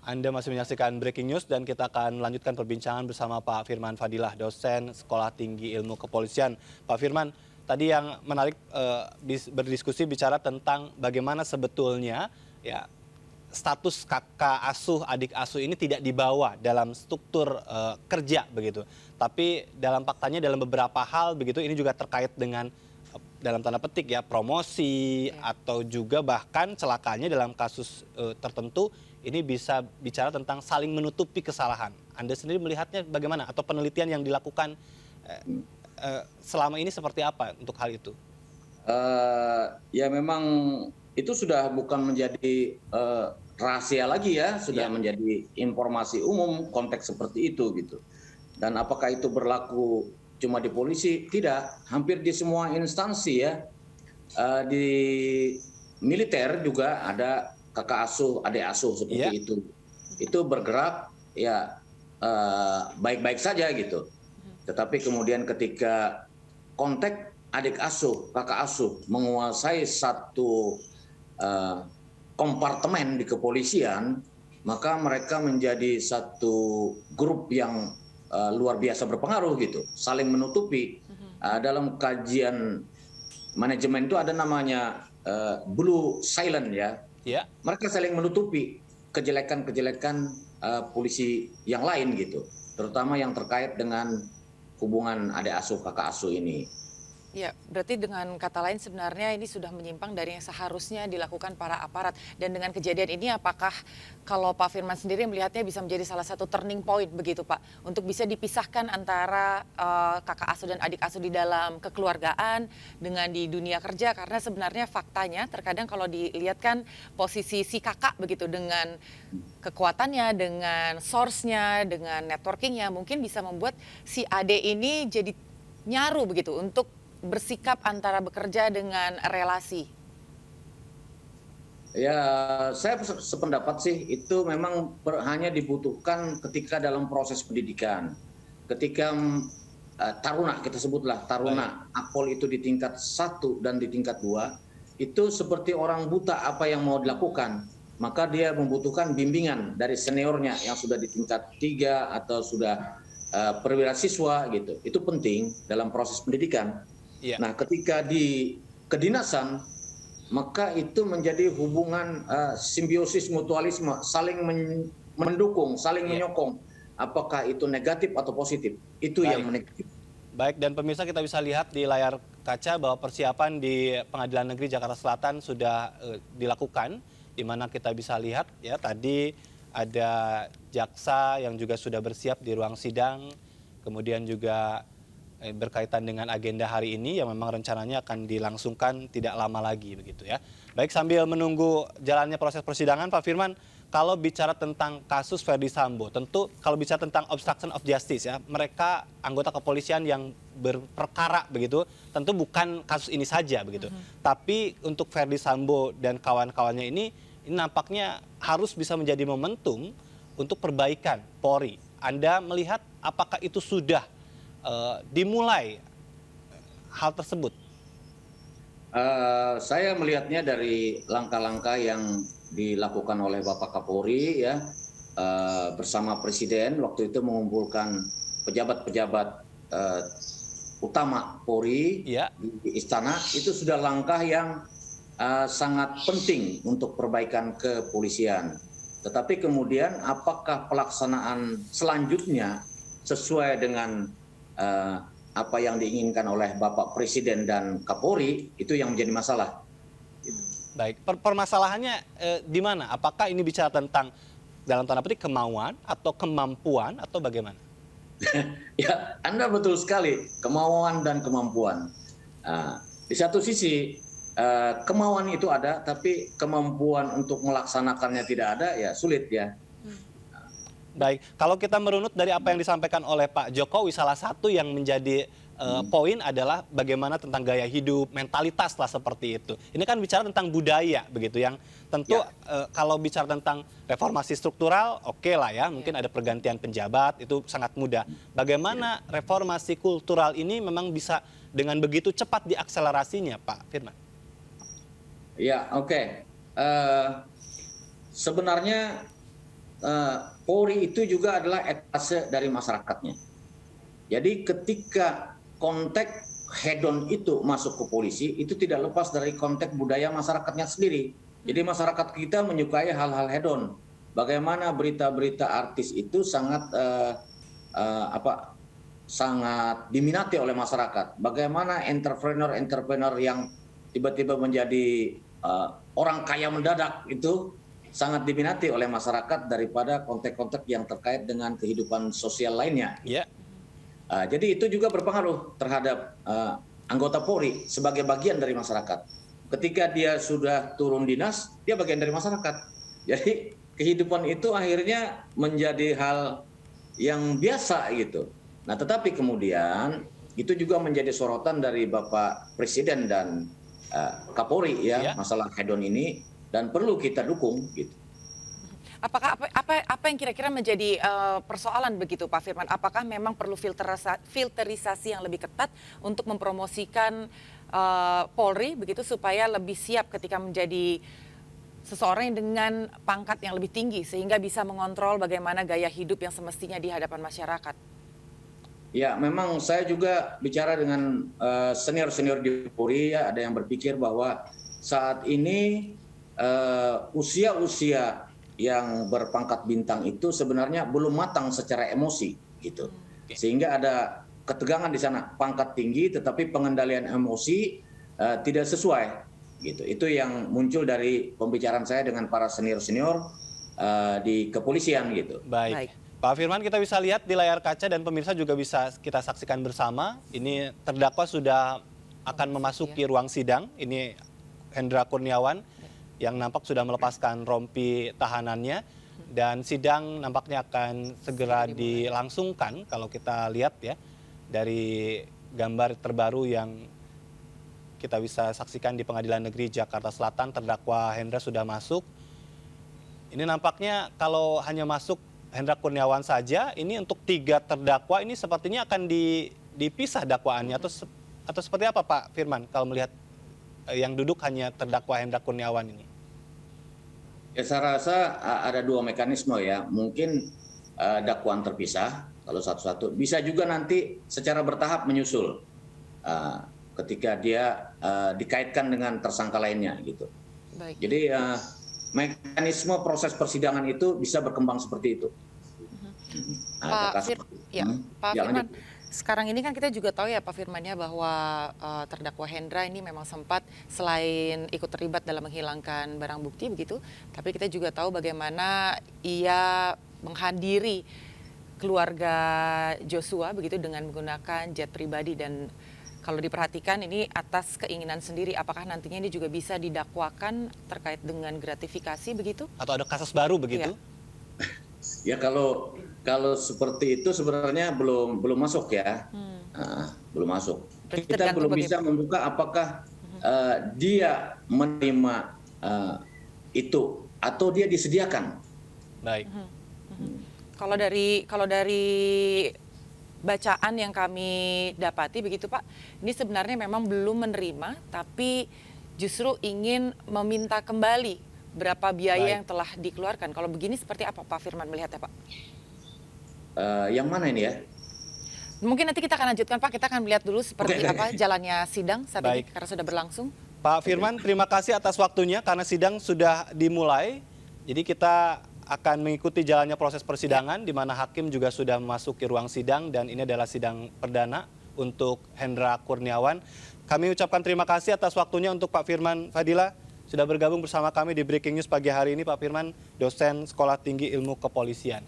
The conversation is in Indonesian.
Anda masih menyaksikan Breaking News dan kita akan melanjutkan perbincangan bersama Pak Firman Fadilah, dosen Sekolah Tinggi Ilmu Kepolisian. Pak Firman, tadi yang menarik berdiskusi bicara tentang bagaimana sebetulnya ya status kakak asuh, adik asuh ini tidak dibawa dalam struktur kerja begitu. Tapi dalam faktanya dalam beberapa hal begitu ini juga terkait dengan dalam tanda petik ya promosi atau juga bahkan celakanya dalam kasus tertentu ini bisa bicara tentang saling menutupi kesalahan. Anda sendiri melihatnya bagaimana atau penelitian yang dilakukan selama ini seperti apa untuk hal itu? Ya memang itu sudah bukan menjadi rahasia lagi ya, sudah menjadi informasi umum konteks seperti itu gitu. Dan apakah itu berlaku cuma di polisi? Tidak, hampir di semua instansi ya. Di militer juga ada kakak asuh, adik asuh seperti itu. Itu bergerak ya baik-baik saja gitu. Tetapi kemudian ketika konteks adik asuh, kakak asuh menguasai satu kompartemen di kepolisian, maka mereka menjadi satu grup yang luar biasa berpengaruh gitu, saling menutupi. Dalam kajian manajemen itu ada namanya blue silent ya. Mereka saling menutupi kejelekan-kejelekan polisi yang lain gitu, terutama yang terkait dengan hubungan adik asuh kakak asuh ini. Ya, berarti dengan kata lain sebenarnya ini sudah menyimpang dari yang seharusnya dilakukan para aparat. Dan dengan kejadian ini apakah kalau Pak Firman sendiri melihatnya bisa menjadi salah satu turning point begitu Pak? Untuk bisa dipisahkan antara kakak asuh dan adik asuh di dalam kekeluargaan dengan di dunia kerja. Karena sebenarnya faktanya terkadang kalau dilihat kan posisi si kakak begitu dengan kekuatannya, dengan source-nya, dengan networking-nya mungkin bisa membuat si adik ini jadi nyaru begitu untuk bersikap antara bekerja dengan relasi. Ya, saya sependapat sih itu memang hanya dibutuhkan ketika dalam proses pendidikan. Ketika taruna, kita sebutlah taruna, akpol itu di tingkat 1 dan di tingkat 2, itu seperti orang buta apa yang mau dilakukan. Maka dia membutuhkan bimbingan dari seniornya yang sudah di tingkat 3 atau sudah perwira siswa gitu. Itu penting dalam proses pendidikan. Nah, ketika di kedinasan, maka itu menjadi hubungan simbiosis mutualisme, saling mendukung, saling menyokong. Apakah itu negatif atau positif? Itu yang negatif. Baik, dan pemirsa kita bisa lihat di layar kaca bahwa persiapan di Pengadilan Negeri Jakarta Selatan sudah dilakukan, di mana kita bisa lihat ya tadi ada jaksa yang juga sudah bersiap di ruang sidang, kemudian juga berkaitan dengan agenda hari ini yang memang rencananya akan dilangsungkan tidak lama lagi begitu ya. Baik, sambil menunggu jalannya proses persidangan Pak Firman, kalau bicara tentang kasus Ferdy Sambo, tentu kalau bicara tentang obstruction of justice ya, mereka anggota kepolisian yang berperkara begitu, tentu bukan kasus ini saja begitu. Tapi untuk Ferdy Sambo dan kawan-kawannya ini nampaknya harus bisa menjadi momentum untuk perbaikan Polri. Anda melihat apakah itu sudah dimulai hal tersebut? Saya melihatnya dari langkah-langkah yang dilakukan oleh Bapak Kapolri ya bersama Presiden waktu itu mengumpulkan pejabat-pejabat utama Polri di istana. Itu sudah langkah yang sangat penting untuk perbaikan kepolisian. Tetapi kemudian apakah pelaksanaan selanjutnya sesuai dengan apa yang diinginkan oleh Bapak Presiden dan Kapolri, itu yang menjadi masalah. Baik, permasalahannya di mana? Apakah ini bicara tentang dalam tanda petik kemauan atau kemampuan atau bagaimana? Ya, Anda betul sekali, kemauan dan kemampuan. Di satu sisi kemauan itu ada, tapi kemampuan untuk melaksanakannya tidak ada, ya sulit ya. Baik, kalau kita merunut dari apa yang disampaikan oleh Pak Jokowi, salah satu yang menjadi poin adalah bagaimana tentang gaya hidup, mentalitas lah seperti itu. Ini kan bicara tentang budaya begitu, yang tentu kalau bicara tentang reformasi struktural, oke lah ya, mungkin ada pergantian penjabat, itu sangat mudah. Bagaimana reformasi kultural ini memang bisa dengan begitu cepat diakselerasinya, Pak Firman? Ya, oke. Sebenarnya Polri itu juga adalah etase dari masyarakatnya. Jadi ketika konteks hedon itu masuk ke polisi, itu tidak lepas dari konteks budaya masyarakatnya sendiri. Jadi masyarakat kita menyukai hal-hal hedon. Bagaimana berita-berita artis itu sangat sangat diminati oleh masyarakat. Bagaimana entrepreneur yang tiba-tiba menjadi orang kaya mendadak itu sangat diminati oleh masyarakat daripada konteks-konteks yang terkait dengan kehidupan sosial lainnya. Ya. Jadi itu juga berpengaruh terhadap anggota Polri sebagai bagian dari masyarakat. Ketika dia sudah turun dinas, dia bagian dari masyarakat. Jadi kehidupan itu akhirnya menjadi hal yang biasa gitu. Nah, tetapi kemudian itu juga menjadi sorotan dari Bapak Presiden dan Kapolri ya, masalah hedon ini, dan perlu kita dukung gitu. Apakah apa yang kira-kira menjadi persoalan begitu Pak Firman? Apakah memang perlu filterisasi yang lebih ketat untuk mempromosikan Polri begitu supaya lebih siap ketika menjadi seseorang yang dengan pangkat yang lebih tinggi sehingga bisa mengontrol bagaimana gaya hidup yang semestinya di hadapan masyarakat? Ya, memang saya juga bicara dengan senior-senior di Polri ya, ada yang berpikir bahwa saat ini usia-usia yang berpangkat bintang itu sebenarnya belum matang secara emosi gitu. Sehingga ada ketegangan di sana, pangkat tinggi tetapi pengendalian emosi tidak sesuai gitu. Itu yang muncul dari pembicaraan saya dengan para senior-senior di kepolisian gitu. Baik. Pak Firman, kita bisa lihat di layar kaca dan pemirsa juga bisa kita saksikan bersama. Ini terdakwa sudah akan memasuki ruang sidang. Ini Hendra Kurniawan yang nampak sudah melepaskan rompi tahanannya, dan sidang nampaknya akan segera dilangsungkan kalau kita lihat ya dari gambar terbaru yang kita bisa saksikan di Pengadilan Negeri Jakarta Selatan. Terdakwa Hendra sudah masuk. Ini nampaknya kalau hanya masuk Hendra Kurniawan saja, ini untuk 3 terdakwa ini sepertinya akan dipisah dakwaannya atau seperti apa Pak Firman kalau melihat yang duduk hanya terdakwa Hendra Kurniawan ini? Ya, saya rasa ada 2 mekanisme ya. Mungkin dakwaan terpisah kalau satu-satu. Bisa juga nanti secara bertahap menyusul ketika dia dikaitkan dengan tersangka lainnya gitu. Baik. Jadi mekanisme proses persidangan itu bisa berkembang seperti itu. Pak Firman, sekarang ini kan kita juga tahu ya Pak Firman ya bahwa terdakwa Hendra ini memang sempat selain ikut terlibat dalam menghilangkan barang bukti begitu, tapi kita juga tahu bagaimana ia menghadiri keluarga Joshua begitu dengan menggunakan jet pribadi, dan kalau diperhatikan ini atas keinginan sendiri. Apakah nantinya ini juga bisa didakwakan terkait dengan gratifikasi begitu? Atau ada kasus baru begitu? Ya, kalau seperti itu sebenarnya belum masuk ya, belum masuk. Kita belum bisa membuka apakah dia menerima itu atau dia disediakan. Baik. Kalau dari bacaan yang kami dapati begitu Pak, ini sebenarnya memang belum menerima, tapi justru ingin meminta kembali berapa biaya yang telah dikeluarkan. Kalau begini seperti apa Pak Firman melihatnya Pak? Yang mana ini ya? Mungkin nanti kita akan lanjutkan Pak, kita akan melihat dulu seperti apa jalannya sidang saat ini karena sudah berlangsung. Pak Firman, terima kasih atas waktunya karena sidang sudah dimulai. Jadi kita akan mengikuti jalannya proses persidangan di mana hakim juga sudah memasuki ruang sidang, dan ini adalah sidang perdana untuk Hendra Kurniawan. Kami ucapkan terima kasih atas waktunya untuk Pak Firman Fadila sudah bergabung bersama kami di Breaking News pagi hari ini. Pak Firman, dosen Sekolah Tinggi Ilmu Kepolisian.